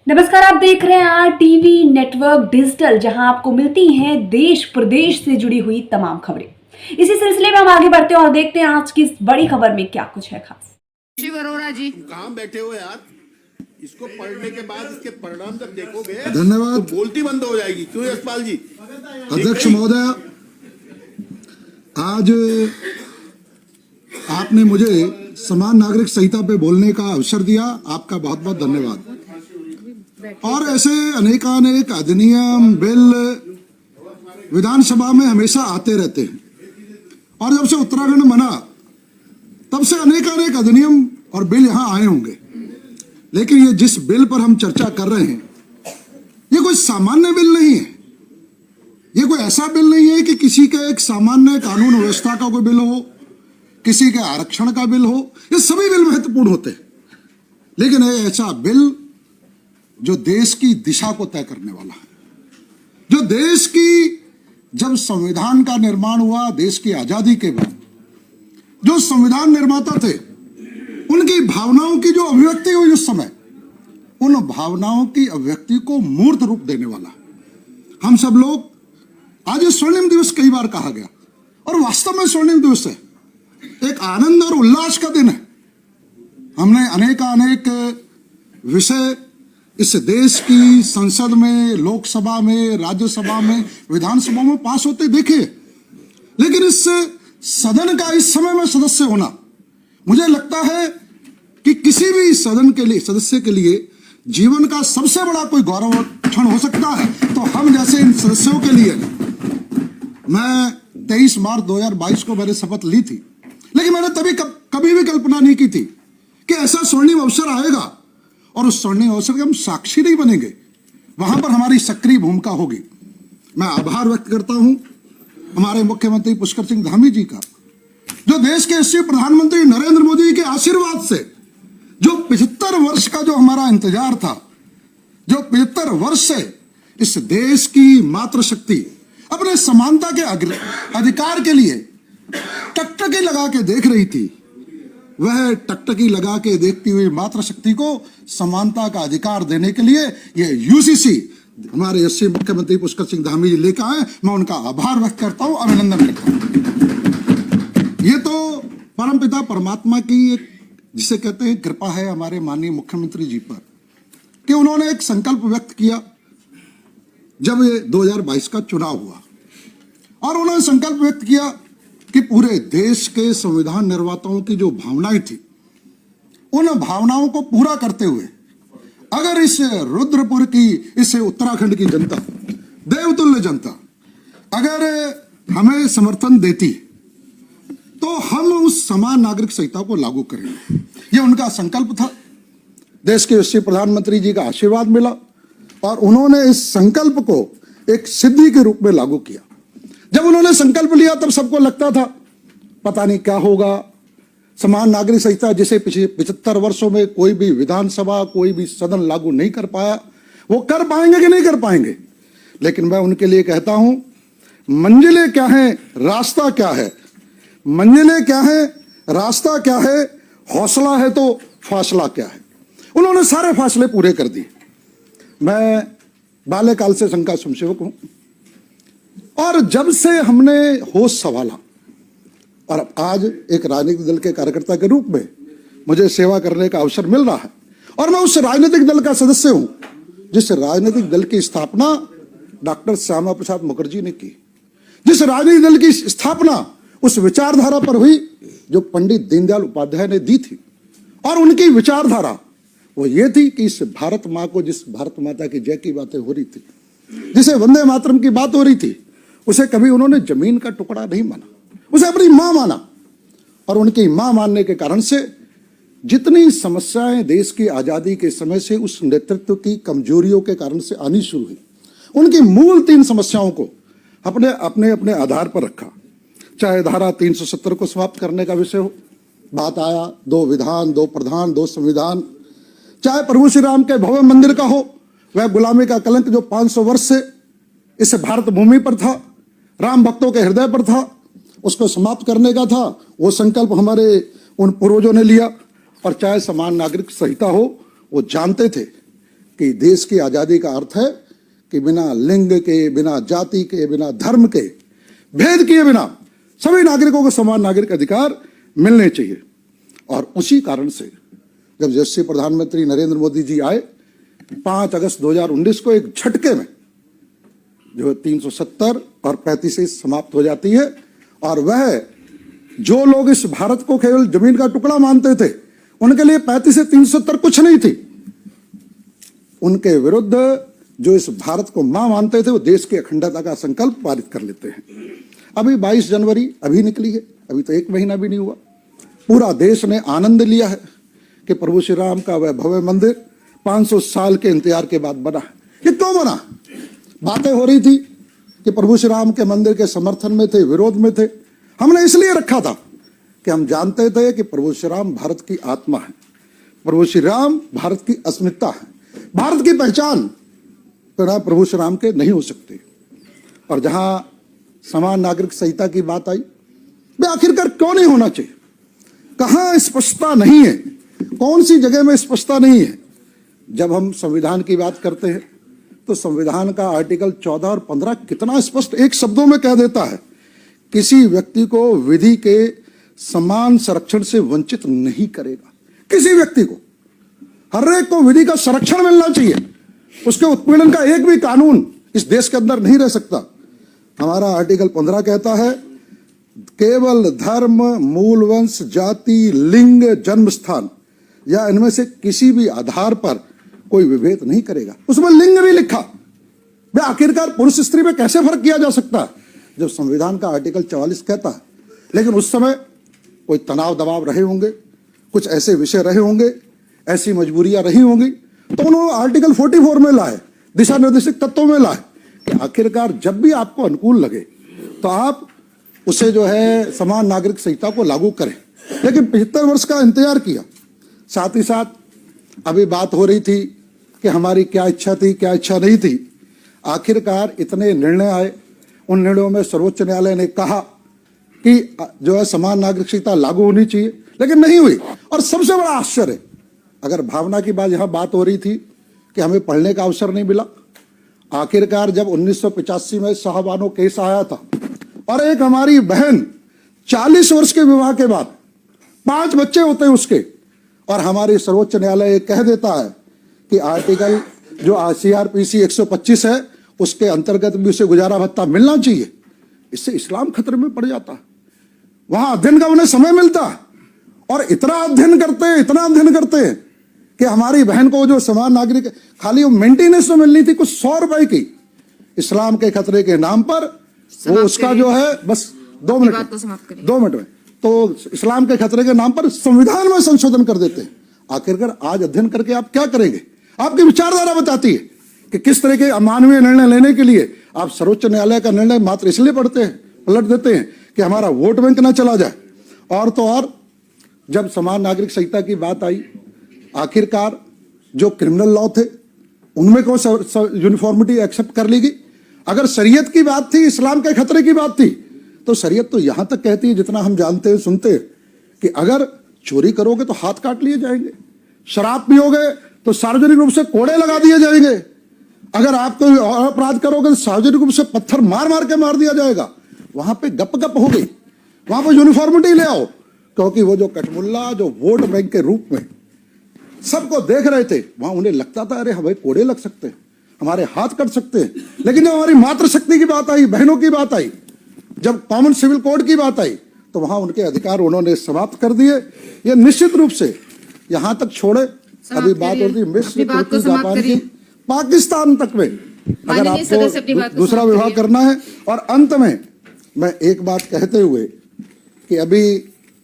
नमस्कार, आप देख रहे हैं आरटीवी नेटवर्क डिजिटल, जहां आपको मिलती हैं देश प्रदेश से जुड़ी हुई तमाम खबरें। इसी सिलसिले में हम आगे बढ़ते हैं और देखते हैं आज की इस बड़ी खबर में क्या कुछ है खास। शिव अरोड़ा जी कहाँ बैठे हो यार? इसको पढ़ने के बाद इसके परिणाम जब देखोगे धन्यवाद। तो बोलती बंद हो जाएगी। क्यों यशपाल जी? अध्यक्ष महोदय, आज आपने मुझे समान नागरिक संहिता पे बोलने का अवसर दिया, आपका बहुत बहुत धन्यवाद। और ऐसे अनेकानेक अधिनियम बिल विधानसभा में हमेशा आते रहते हैं और जब से उत्तराखंड बना तब से अनेकानेक अधिनियम और बिल यहां आए होंगे, लेकिन ये जिस बिल पर हम चर्चा कर रहे हैं ये कोई सामान्य बिल नहीं है। ये कोई ऐसा बिल नहीं है कि किसी के एक सामान्य कानून व्यवस्था का कोई बिल हो, किसी के आरक्षण का बिल हो। ये सभी बिल महत्वपूर्ण होते हैं, लेकिन ये ऐसा बिल जो देश की दिशा को तय करने वाला है, जो देश की, जब संविधान का निर्माण हुआ देश की आजादी के बाद, जो संविधान निर्माता थे उनकी भावनाओं की जो अभिव्यक्ति हुई उस समय, उन भावनाओं की अभिव्यक्ति को मूर्त रूप देने वाला हम सब लोग। आज ये स्वर्णिम दिवस कई बार कहा गया और वास्तव में स्वर्णिम दिवस है, एक आनंद और उल्लास का दिन है। हमने अनेक विषय इस देश की संसद में, लोकसभा में, राज्यसभा में, विधानसभा में पास होते देखे, लेकिन इस सदन का इस समय में सदस्य होना, मुझे लगता है कि किसी भी सदन के लिए, सदस्य के लिए जीवन का सबसे बड़ा कोई गौरव क्षण हो सकता है। तो हम जैसे इन सदस्यों के लिए, मैं 23 मार्च 2022 को मैंने शपथ ली थी, लेकिन मैंने कभी भी कल्पना नहीं की थी कि ऐसा स्वर्णिम अवसर आएगा और उस स्वर्णिम अवसर के हम साक्षी नहीं बनेंगे, वहां पर हमारी सक्रिय भूमिका होगी। मैं आभार व्यक्त करता हूं हमारे मुख्यमंत्री पुष्कर सिंह धामी जी का, जो देश के यशस्वी प्रधानमंत्री नरेंद्र मोदी के आशीर्वाद से जो 75 वर्ष का जो हमारा इंतजार था, जो 75 वर्ष से इस देश की मातृशक्ति अपने समानता के अधिकार के लिए टकटकी लगा के देख रही थी, वह टकटकी लगा के देखती हुई मातृशक्ति को समानता का अधिकार देने के लिए ये यूसीसी हमारे यशस्वी मुख्यमंत्री पुष्कर सिंह धामी जी लेकर आए। मैं उनका आभार व्यक्त करता हूं, अभिनंदन करता हूं। ये तो परमपिता परमात्मा की एक, जिसे कहते हैं, कृपा है हमारे माननीय मुख्यमंत्री जी पर, कि उन्होंने एक संकल्प व्यक्त किया जब ये 2022 का चुनाव हुआ, और उन्होंने संकल्प व्यक्त किया कि पूरे देश के संविधान निर्माताओं की जो भावनाएं थी, उन भावनाओं को पूरा करते हुए अगर इस रुद्रपुर की, इस उत्तराखंड की जनता, देवतुल्य जनता, अगर हमें समर्थन देती तो हम उस समान नागरिक संहिता को लागू करेंगे। ये उनका संकल्प था, देश के यशस्वी प्रधानमंत्री जी का आशीर्वाद मिला और उन्होंने इस संकल्प को एक सिद्धि के रूप में लागू किया। जब उन्होंने संकल्प लिया तब सबको लगता था पता नहीं क्या होगा, समान नागरिक संहिता जिसे पिछले 75 वर्षों में कोई भी विधानसभा, कोई भी सदन लागू नहीं कर पाया, वो कर पाएंगे कि नहीं कर पाएंगे। लेकिन मैं उनके लिए कहता हूं, मंजिलें क्या है, रास्ता क्या है, मंजिलें क्या है, रास्ता क्या है, हौसला है तो फासला क्या है। उन्होंने सारे फासले पूरे कर दिए। मैं बाल्यकाल से संघ का स्वयंसेवक हूं और जब से हमने होश संभाला और आज एक राजनीतिक दल के कार्यकर्ता के रूप में मुझे सेवा करने का अवसर मिल रहा है, और मैं उस राजनीतिक दल का सदस्य हूं जिस राजनीतिक दल की स्थापना डॉक्टर श्यामा प्रसाद मुखर्जी ने की, जिस राजनीतिक दल की स्थापना उस विचारधारा पर हुई जो पंडित दीनदयाल उपाध्याय ने दी थी। और उनकी विचारधारा वो ये थी कि इस भारत माँ को, जिस भारत माता की जय की बातें हो रही थी, जिसे वंदे मातरम की बात हो रही थी, उसे कभी उन्होंने जमीन का टुकड़ा नहीं माना, उसे अपनी मां माना। और उनकी मां मानने के कारण से जितनी समस्याएं देश की आजादी के समय से उस नेतृत्व की कमजोरियों के कारण से आनी शुरू हुई, उनकी मूल 3 समस्याओं को अपने अपने अपने आधार पर रखा। चाहे धारा 370 को समाप्त करने का विषय हो, बात आया 2 विधान, 2 प्रधान, 2 संविधान, चाहे प्रभु श्री राम के भव्य मंदिर का हो, वह गुलामी का कलंक जो 500 वर्ष से इस भारत भूमि पर था, राम भक्तों के हृदय पर था, उसको समाप्त करने का था। वो संकल्प हमारे उन पूर्वजों ने लिया। और चाहे समान नागरिक संहिता हो, वो जानते थे कि देश की आजादी का अर्थ है कि बिना लिंग के, बिना जाति के, बिना धर्म के, भेद किए बिना सभी नागरिकों को समान नागरिक अधिकार मिलने चाहिए। और उसी कारण से जब यशस्वी प्रधानमंत्री नरेंद्र मोदी जी आए 5 अगस्त 2019 को एक झटके में जो 370 और 35 समाप्त हो जाती है, और वह जो लोग इस भारत को केवल जमीन का टुकड़ा मानते थे उनके लिए 35 से 370 कुछ नहीं थी। उनके विरुद्ध जो इस भारत को मां मानते थे वो देश की अखंडता का संकल्प पारित कर लेते हैं। अभी 22 जनवरी अभी निकली है, अभी तो 1 महीना भी नहीं हुआ। पूरा देश ने आनंद लिया है कि प्रभु श्री राम का वह भव्य मंदिर 500 साल के इंतजार के बाद बना। ये क्यों बना? बातें हो रही थी कि प्रभु श्री राम के मंदिर के समर्थन में थे, विरोध में थे। हमने इसलिए रखा था कि हम जानते थे कि प्रभु श्री राम भारत की आत्मा है, प्रभु श्री राम भारत की अस्मिता है, भारत की पहचान बिना प्रभु श्री राम के नहीं हो सकती। और जहां समान नागरिक संहिता की बात आई, वे आखिरकार क्यों नहीं होना चाहिए? कहां स्पष्टता नहीं है? कौन सी जगह में स्पष्टता नहीं है? जब हम संविधान की बात करते हैं तो संविधान का आर्टिकल 14 और 15 कितना स्पष्ट एक शब्दों में कह देता है, किसी व्यक्ति को विधि के समान संरक्षण से वंचित नहीं करेगा। किसी व्यक्ति को, हर एक को विधि का संरक्षण मिलना चाहिए। उसके उत्पीड़न का एक भी कानून इस देश के अंदर नहीं रह सकता। हमारा आर्टिकल 15 कहता है केवल धर्म, मूल वंश, जाति, लिंग, जन्म स्थान या इनमें से किसी भी आधार पर कोई विभेद नहीं करेगा। उसमें लिंग भी लिखा। वे आखिरकार पुरुष स्त्री में कैसे फर्क किया जा सकता है जब संविधान का आर्टिकल 44 कहता है? लेकिन उस समय कोई तनाव दबाव रहे होंगे, कुछ ऐसे विषय रहे होंगे, ऐसी मजबूरियां रही होंगी, तो उन्होंने आर्टिकल 44 में लाए, दिशा निर्देशक तत्वों में लाए कि आखिरकार जब भी आपको अनुकूल लगे तो आप उसे जो है समान नागरिक संहिता को लागू करें। लेकिन 75 वर्ष का इंतजार किया। साथ ही साथ अभी बात हो रही थी कि हमारी क्या इच्छा थी, क्या इच्छा नहीं थी। आखिरकार इतने निर्णय आए, उन निर्णयों में सर्वोच्च न्यायालय ने कहा कि जो है समान नागरिक संहिता लागू होनी चाहिए, लेकिन नहीं हुई। और सबसे बड़ा आश्चर्य, अगर भावना की बात यहां बात हो रही थी कि हमें पढ़ने का अवसर नहीं मिला, आखिरकार जब 1985 में साहबानो केस आया था और एक हमारी बहन 40 वर्ष के विवाह के बाद 5 बच्चे होते हैं उसके, और हमारे सर्वोच्च न्यायालय कह देता है कि आर्टिकल जो CRPC 125 है उसके अंतर्गत भी उसे गुजारा भत्ता मिलना चाहिए। इससे इस्लाम खतरे में पड़ जाता है। वहां अध्ययन का उन्हें समय मिलता है और इतना अध्ययन करते हैं कि हमारी बहन को जो समान नागरिक खाली वो मेंटेनेंस तो मिलनी थी कुछ 100 रुपए की, इस्लाम के खतरे के नाम पर वो उसका जो है बस 2 मिनट में तो इस्लाम के खतरे के नाम पर संविधान में संशोधन कर देते हैं। आखिरकार आज अध्ययन करके आप क्या करेंगे? आपकी विचारधारा बताती है कि किस तरह के अमानवीय निर्णय लेने के लिए आप सर्वोच्च न्यायालय का निर्णय मात्र इसलिए पलट देते हैं कि हमारा वोट बैंक ना चला जाए। और तो और जब समान नागरिक संहिता की बात आई, आखिरकार जो क्रिमिनल लॉ थे उनमें को यूनिफॉर्मिटी एक्सेप्ट कर ली गई। अगर शरीयत की बात थी, इस्लाम के खतरे की बात थी, तो शरीयत तो यहां तक कहती है, जितना हम जानते हैं सुनते हैं, कि अगर चोरी करोगे तो हाथ काट लिए जाएंगे, शराब पियोगे तो सार्वजनिक रूप से कोड़े लगा दिए जाएंगे, अगर आप कोई अपराध करोगे तो सार्वजनिक रूप से पत्थर मार मार के मार दिया जाएगा। वहां पे गप हो गई, वहां पर यूनिफॉर्मिटी ले आओ, क्योंकि वो जो कठमुल्ला जो वोट बैंक के रूप में सबको देख रहे थे, वहां उन्हें लगता था अरे हमें कोड़े लग सकते हैं, हमारे हाथ कट सकते हैं। लेकिन जब हमारी मातृशक्ति की बात आई, बहनों की बात आई, जब कॉमन सिविल कोड की बात आई, तो वहां उनके अधिकार उन्होंने समाप्त कर दिए। ये निश्चित रूप से यहां तक छोड़े, अभी बात होती है मिस्र, तुर्की, जापान की, पाकिस्तान तक में अगर आपको दूसरा विवाह करना है। और अंत में मैं एक बात कहते हुए कि अभी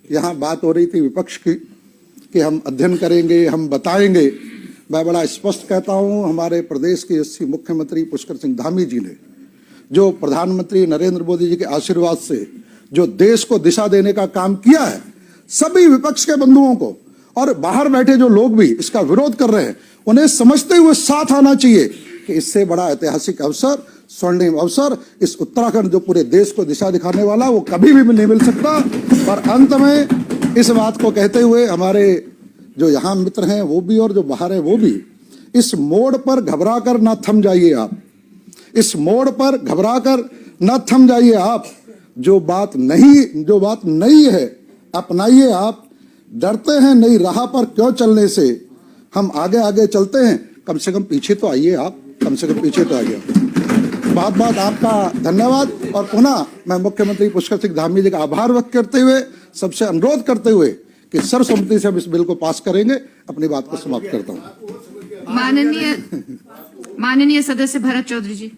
यहां बात हो रही थी विपक्ष की कि हम अध्ययन करेंगे, हम बताएंगे। मैं बड़ा स्पष्ट कहता हूं, हमारे प्रदेश के यशस्वी मुख्यमंत्री पुष्कर सिंह धामी जी ने जो प्रधानमंत्री नरेंद्र मोदी जी के आशीर्वाद से जो देश को दिशा देने का काम किया है, सभी विपक्ष के बंधुओं को और बाहर बैठे जो लोग भी इसका विरोध कर रहे हैं, उन्हें समझते हुए साथ आना चाहिए कि इससे बड़ा ऐतिहासिक अवसर, स्वर्णिम अवसर इस उत्तराखंड जो पूरे देश को दिशा दिखाने वाला, वो कभी भी नहीं मिल सकता। और अंत में इस बात को कहते हुए हमारे जो यहाँ मित्र हैं वो भी और जो बाहर है वो भी इस मोड़ पर घबराकर ना थम जाइए आप, इस मोड़ पर घबराकर न थम जाइए आप। जो बात नई है अपनाइए आप। डरते हैं नई राह पर क्यों चलने से, हम आगे आगे चलते हैं, कम से कम पीछे तो आइए आप, कम से कम पीछे तो आइए। बहुत बहुत आपका धन्यवाद। और पुनः मैं मुख्यमंत्री पुष्कर सिंह धामी जी का आभार व्यक्त करते हुए, सबसे अनुरोध करते हुए कि सर्वसम्मति से हम इस बिल को पास करेंगे, अपनी बात को समाप्त करता हूँ। माननीय सदस्य भरत चौधरी जी।